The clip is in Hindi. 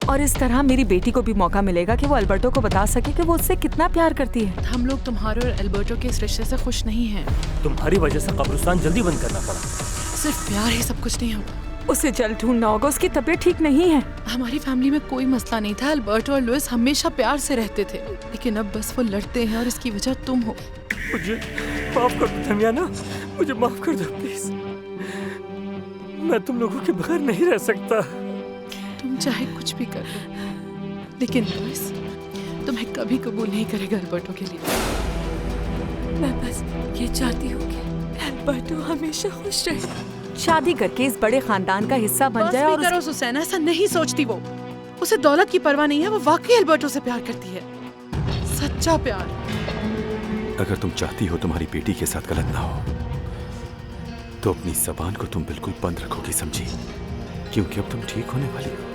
और इस तरह मेरी बेटी को भी मौका मिलेगा कि वो अल्बर्टो को बता सके कि वो उससे कितना प्यार करती है। हम लोग तुम्हारे और अल्बर्टो के इस रिश्ते से खुश नहीं हैं। तुम्हारी वजह से कब्रिस्तान जल्दी बंद करना पड़ा। सिर्फ प्यार ही सब कुछ नहीं होता। उसे जल्द ढूंढना होगा, उसकी तबीयत ठीक नहीं है। हमारी फैमिली में कोई मसला नहीं था। अल्बर्टो और लुइस हमेशा प्यार से रहते थे, लेकिन अब बस वो लड़ते हैं और इसकी वजह तुम हो। मुझे माफ कर दो दमियाना, मुझे माफ कर दो प्लीज। मैं तुम लोगों के बगैर नहीं रह सकता। तुम चाहे कुछ भी कर लो, लेकिन लुइस तुम्हें कभी कबूल नहीं करेगा अल्बर्टो के लिए। मैं बस ये चाहती हूँ कि अल्बर्टो हमेशा खुश रहे, शादी करके इस बड़े खानदान का हिस्सा बन जाए। और करो सुसैना, ऐसा नहीं सोचती वो। उसे दौलत की परवाह नहीं है, वो वाकई अल्बर्टो से प्यार करती है, सच्चा प्यार। अगर तुम चाहती हो तुम्हारी बेटी के साथ गलत ना हो तो अपनी जबान को तुम बिल्कुल बंद रखोगी, समझी? क्योंकि अब तुम ठीक होने वाली हो।